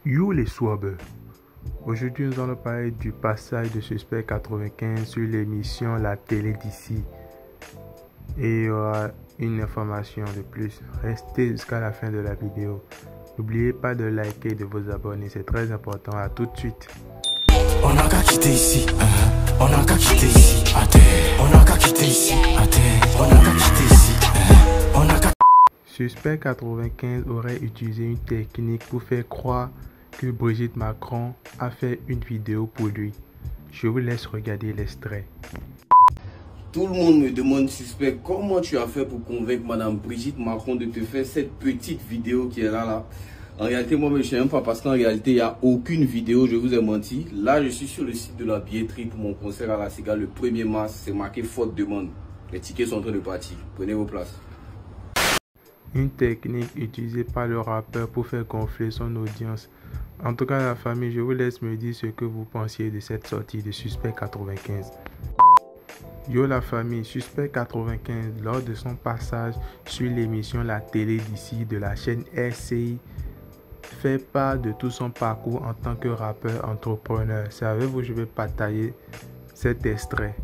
Yo les swabs. Aujourd'hui nous allons parler du passage de Suspect 95 sur l'émission La Télé d'ici. Et il y aura une information de plus. Restez jusqu'à la fin de la vidéo. N'oubliez pas de liker et de vous abonner, c'est très important. À tout de suite. On n'a qu'à quitter ici, on n'a qu'à quitter ici, à terre. On n'a qu'à quitter ici, à terre. On n'a qu'à quitter ici, on n'a qu'à... Suspect 95 aurait utilisé une technique pour faire croire que Brigitte Macron a fait une vidéo pour lui. Je vous laisse regarder l'extrait. Tout le monde me demande, Suspect, comment tu as fait pour convaincre Madame Brigitte Macron de te faire cette petite vidéo qui est là. En réalité, moi, je ne sais même pas parce qu'en réalité, il n'y a aucune vidéo, je vous ai menti. Là, je suis sur le site de la billetterie pour mon concert à la Cigale le 1er mars. C'est marqué faute de demande. Les tickets sont en train de partir. Prenez vos places. Une technique utilisée par le rappeur pour faire gonfler son audience. En tout cas, la famille, je vous laisse me dire ce que vous pensiez de cette sortie de Suspect 95. Yo la famille, Suspect 95, lors de son passage sur l'émission La Télé d'ici de la chaîne RCI, fait part de tout son parcours en tant que rappeur entrepreneur. C'est avec vous que je vais partager cet extrait.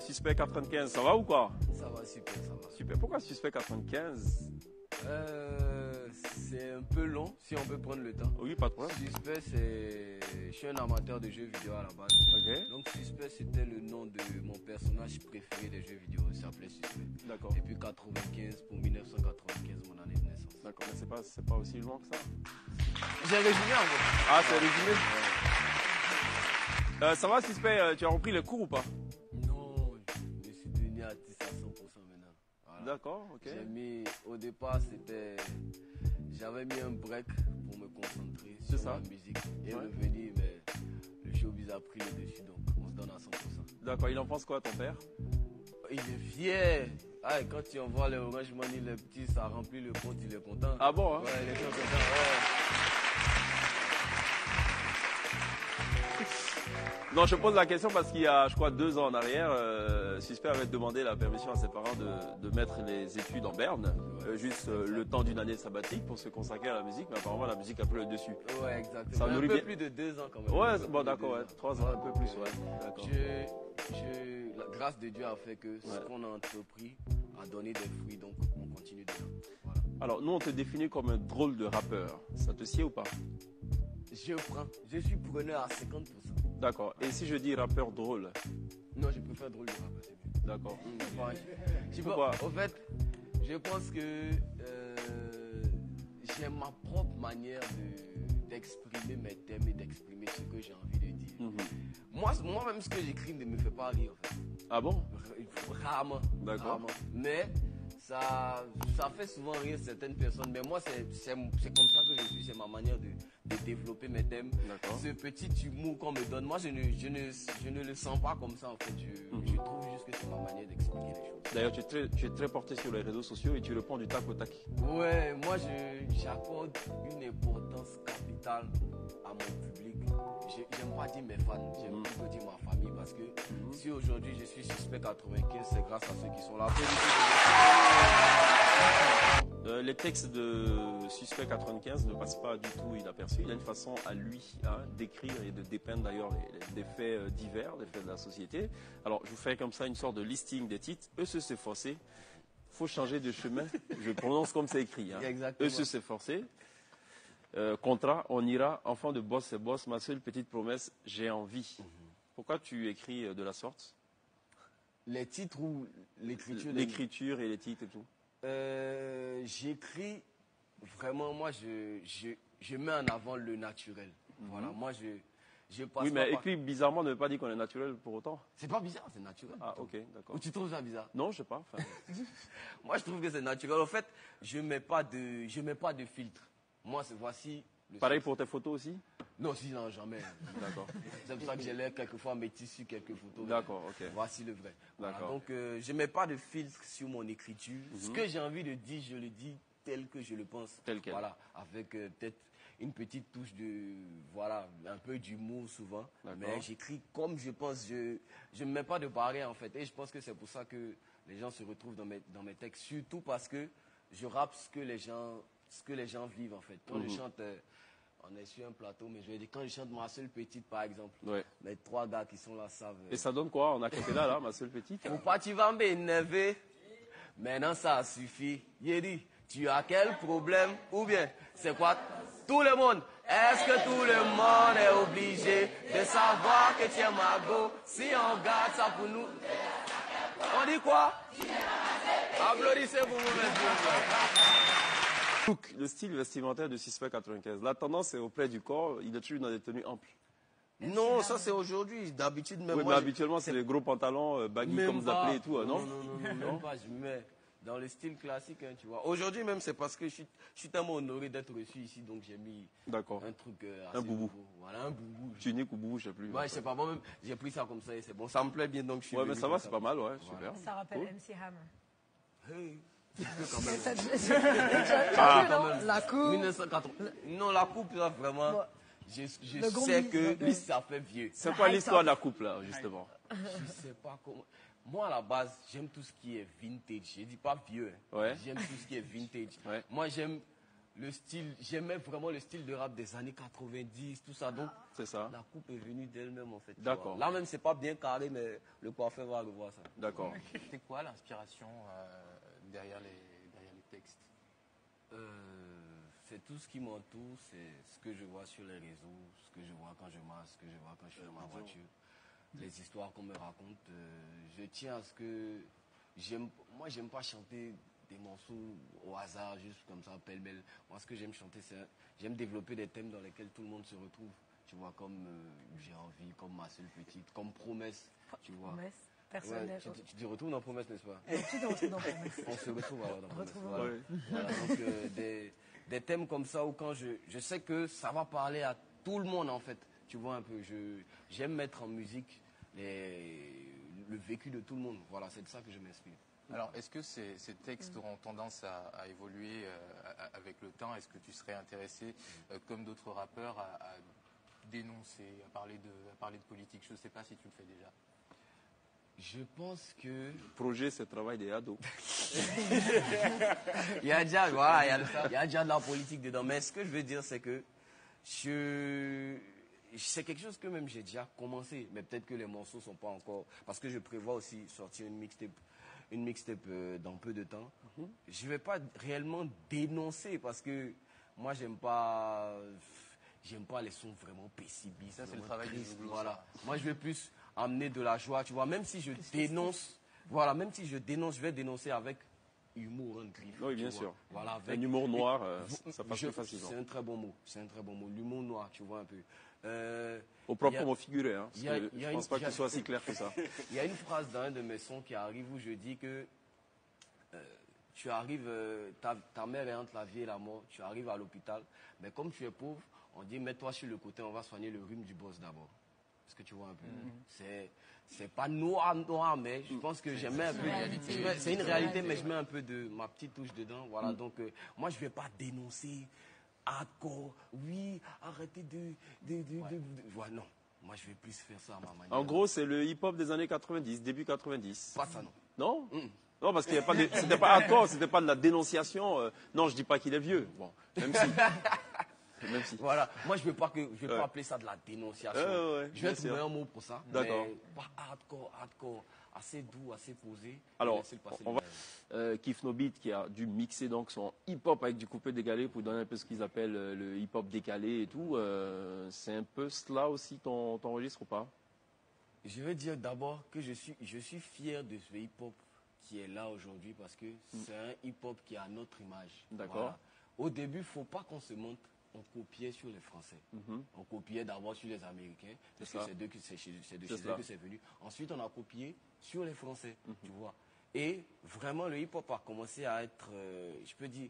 Suspect 95, ça va ou quoi? Ça va, super, ça va. Super. Pourquoi Suspect 95? C'est un peu long, si on peut prendre le temps. Oui, pas de problème. Suspect, je suis un amateur de jeux vidéo à la base. Ok. Donc Suspect, c'était le nom de mon personnage préféré des jeux vidéo. Il s'appelait Suspect. D'accord. Et puis 95 pour 1995, mon année de naissance. D'accord, mais c'est pas aussi long que ça. J'ai résumé en fait. Ah, c'est résumé. Ça va, Suspect, tu as repris les cours ou pas? Non, je suis devenu artiste à 100% maintenant. Voilà. D'accord, ok. Au départ, j'avais mis un break pour me concentrer C'est sur ça. la musique et Ouais. revenir, mais le showbiz a pris le dessus, donc on se donne à 100%. D'accord, il en pense quoi, ton père? Il est fier. Ah, et quand tu envoies les Orange Money, les petits, ça remplit le compte, il est content. Ah bon, hein? Ouais, il est très content. Ouais. Non, je pose la question parce qu'il y a, je crois, 2 ans en arrière, Suspect avait demandé la permission à ses parents de mettre les études en berne, juste le temps d'une année sabbatique pour se consacrer à la musique, mais apparemment la musique a pris le dessus. Ouais, exactement. Ça Un nourrit peu bien. plus de 2 ans quand même. Ouais, Un peu bon, plus de d'accord, 2 ouais. ans. 3 ans, un peu plus, ouais. D'accord. La grâce de Dieu a fait que ce qu'on a entrepris a donné des fruits, donc on continue dedans. Voilà. Alors, nous, on te définit comme un drôle de rappeur. Ça te sied ou pas? Je suis preneur à 50%. D'accord. Et si je dis rappeur drôle? Non, je préfère drôle de rap, c'est mieux. D'accord. Pourquoi? Au fait, je pense que j'ai ma propre manière d'exprimer mes thèmes et d'exprimer ce que j'ai envie de dire. Moi-même, ce que j'écris ne me fait pas rire, en fait. Ah bon? Rarement. D'accord. Rarement. Mais ça fait souvent rire certaines personnes. Mais moi, c'est comme ça que je suis. C'est ma manière de développer mes thèmes. D'accord. Ce petit humour qu'on me donne, moi, je ne le sens pas comme ça, en fait. Je trouve juste que c'est ma manière d'expliquer les choses. D'ailleurs, tu es très porté sur les réseaux sociaux et tu réponds du tac au tac. Ouais, moi, j'accorde une importance capitale à mon public. J'aime pas dire mes fans, j'aime plutôt dire ma famille parce que si aujourd'hui je suis Suspect 95, c'est grâce à ceux qui sont là. Les textes de Suspect 95 ne passent pas du tout inaperçus. Il a une façon à lui d'écrire et de dépeindre d'ailleurs des faits divers, des faits de la société. Alors, je vous fais comme ça une sorte de listing des titres. Eux se forcé. Faut changer de chemin. Je prononce comme c'est écrit. Exactement. Eux se forcé. Contrat, on ira. Enfant de boss, c'est boss. Ma seule petite promesse, j'ai envie. Pourquoi tu écris de la sorte? Les titres ou l'écriture? L'écriture et les titres et tout. J'écris vraiment, moi je mets en avant le naturel. Voilà, moi je passe. Oui, mais pas écrit bizarrement ne veut pas dire qu'on est naturel pour autant. C'est pas bizarre, c'est naturel. Ah, ok, d'accord. Ou tu trouves ça bizarre? Non, je sais pas. Enfin, Moi je trouve que c'est naturel. En fait, je mets pas de filtre. Moi, voici. pareil pour tes photos aussi? Non, si, non, jamais. D'accord. C'est pour ça que j'ai l'air quelquefois mes tissus, quelques photos. D'accord, ok. Voici le vrai. Voilà, D'accord. donc, je ne mets pas de filtre sur mon écriture. Ce que j'ai envie de dire, je le dis tel que je le pense. Tel quel. Voilà, avec peut-être une petite touche de, voilà, un peu d'humour souvent. Mais j'écris comme je pense. Je ne mets pas de barrière en fait. Et je pense que c'est pour ça que les gens se retrouvent dans mes textes. Surtout parce que je rappe ce que les gens ce que les gens vivent en fait. Quand je chante, on est sur un plateau, mais je vais dire, quand je chante Ma Seule Petite par exemple, les 3 gars qui sont là savent. Et ça donne quoi? On a cappella là, Ma Seule Petite. Faut pas tu vas m'énerver, maintenant ça suffit. Yédi, tu as quel problème? Ou bien, c'est quoi? Tout le monde, est-ce que tout le monde est obligé de savoir que tu es Margot? Si on garde ça pour nous, on dit quoi? Applaudissez pour vous, Look, le style vestimentaire de Suspect 95. La tendance est auprès du corps, il est toujours dans des tenues amples. Non, ça c'est aujourd'hui. D'habitude, même oui, moi. Mais habituellement, c'est les gros pantalons baggy comme vous appelez et tout, non? Non, même pas. Je mets dans le style classique, hein, tu vois. Aujourd'hui même, c'est parce que je suis tellement honoré d'être reçu ici, donc j'ai mis un truc assez un boubou. nouveau. Voilà, un boubou. Tunique ou boubou, je sais plus. Ouais, je sais pas, moi-même, j'ai pris ça comme ça et c'est bon. Ça me plaît bien, donc je suis mais ça va, c'est pas mal, ouais, voilà. super. Ça rappelle MC Hammer. Hey. La coupe. 1980. Non, la coupe, là, vraiment, je sais que ça fait vieux. C'est quoi l'histoire de la coupe, là, justement? Je sais pas comment. Moi, à la base, j'aime tout ce qui est vintage. Je dis pas vieux. Hein. Ouais. J'aime tout ce qui est vintage. Ouais. Moi, j'aimais vraiment le style de rap des années 90, tout ça. Donc, c'est ça. La coupe est venue d'elle-même, en fait. D'accord. Là même, c'est pas bien carré, mais le coiffeur va revoir ça. D'accord. C'est quoi l'inspiration derrière les textes? C'est tout ce qui m'entoure, c'est ce que je vois sur les réseaux, ce que je vois quand je marche, ce que je vois quand je suis dans ma voiture. Les histoires qu'on me raconte, je tiens à ce que moi j'aime pas chanter des morceaux au hasard, juste comme ça, pêle-mêle. Moi ce que j'aime chanter, j'aime développer des thèmes dans lesquels tout le monde se retrouve. Tu vois, comme J'ai envie, comme Ma Seule Petite, comme Promesse, tu vois. Promesse, personne ouais, tu te retrouves dans Promesse, n'est-ce pas? Tu te retrouves dans Promesse. On se retrouve alors dans Promesse. Voilà. Ouais. Voilà, donc des thèmes comme ça où quand je sais que ça va parler à tout le monde en fait. Tu vois un peu, j'aime mettre en musique le vécu de tout le monde. Voilà, c'est de ça que je m'inspire. Alors, est-ce que ces textes auront tendance à évoluer avec le temps? Est-ce que tu serais intéressé, comme d'autres rappeurs, à dénoncer, à parler de politique? Je ne sais pas si tu le fais déjà. Je pense que... Projet, c'est le travail des ados. Il y a déjà, voilà, il y a déjà de la politique dedans. Mais ce que je veux dire, c'est que c'est quelque chose que même j'ai déjà commencé. Mais peut-être que les morceaux ne sont pas encore... Parce que je prévois aussi sortir une mixtape dans peu de temps. Je ne vais pas réellement dénoncer parce que moi, j'aime pas les sons vraiment pessimistes. Ça, c'est le travail du Zouglo. Voilà. Moi, je vais plus amener de la joie, tu vois. Même si je dénonce, voilà, même si je dénonce, je vais dénoncer avec humour, un griffe. Oui, bien sûr. Voilà, avec un humour noir, ça passe plus facilement. C'est un très bon mot. C'est un très bon mot. L'humour noir, tu vois un peu. Au propre mot figuré, hein. Je ne pense pas qu'il soit si clair que ça. Il y a une phrase dans un de mes sons qui arrive où je dis que tu arrives, ta mère est entre la vie et la mort, tu arrives à l'hôpital, mais comme tu es pauvre, on dit mets-toi sur le côté, on va soigner le rhume du boss d'abord. Est-ce que tu vois un peu? C'est pas noir, mais je pense que j'aime un peu. C'est une réalité, mais je mets un peu de ma petite touche dedans. Voilà, donc moi je vais pas dénoncer hardcore. Oui, arrêtez voilà, non. Moi je vais plus faire ça à ma manière. En gros, c'est le hip-hop des années 90, début 90. Pas ça, non. Non? Non, parce qu'il c'était pas hardcore, c'était pas de la dénonciation. Non, je dis pas qu'il est vieux. Bon, même si. Même si. Voilà, moi je ne vais pas appeler ça de la dénonciation. Je vais trouver un mot pour ça. D'accord. Mais pas hardcore, assez doux, assez posé. Alors, on va Kif No Beat qui a dû mixer donc son hip-hop avec du coupé décalé pour donner un peu ce qu'ils appellent le hip-hop décalé et tout. C'est un peu cela aussi ton registre ou pas? Je veux dire d'abord que je suis fier de ce hip-hop qui est là aujourd'hui parce que c'est un hip-hop qui a notre image. D'accord. Voilà. Au début, il ne faut pas qu'on se montre. On copiait sur les Français. On copiait d'abord sur les Américains, parce que c'est de chez eux que c'est venu. Ensuite, on a copié sur les Français, tu vois. Et vraiment, le hip-hop a commencé à être, je peux dire,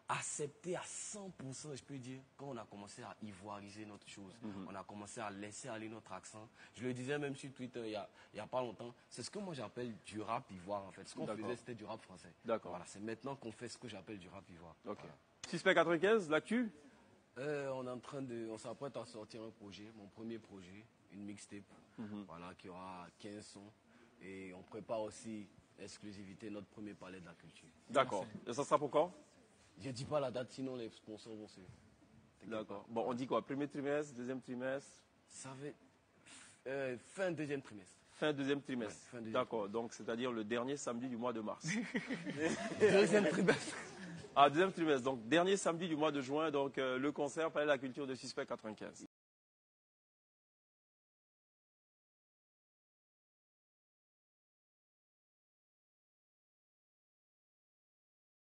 accepté à 100%, je peux dire, quand on a commencé à ivoiriser notre chose. On a commencé à laisser aller notre accent. Je le disais même sur Twitter il y a pas longtemps. C'est ce que moi j'appelle du rap ivoire, en fait. Ce qu'on faisait, c'était du rap français. D'accord. Voilà, c'est maintenant qu'on fait ce que j'appelle du rap ivoire. Ok. Voilà. Suspect 95, l'actu? On s'apprête à sortir un projet, mon premier projet, une mixtape, voilà, qui aura 15 sons. Et on prépare aussi, exclusivité, notre premier palais de la culture. D'accord. Et ça sera pour quand? Je dis pas la date, sinon les sponsors vont se... D'accord. Bon, on dit quoi? Premier trimestre, deuxième trimestre? Ça va être fin deuxième trimestre. Fin deuxième trimestre. Ouais, fin deuxième D'accord, donc c'est-à-dire le dernier samedi du mois de mars. Deuxième trimestre. Ah, deuxième trimestre, donc dernier samedi du mois de juin, donc le concert Palais de la Culture de Suspect 95.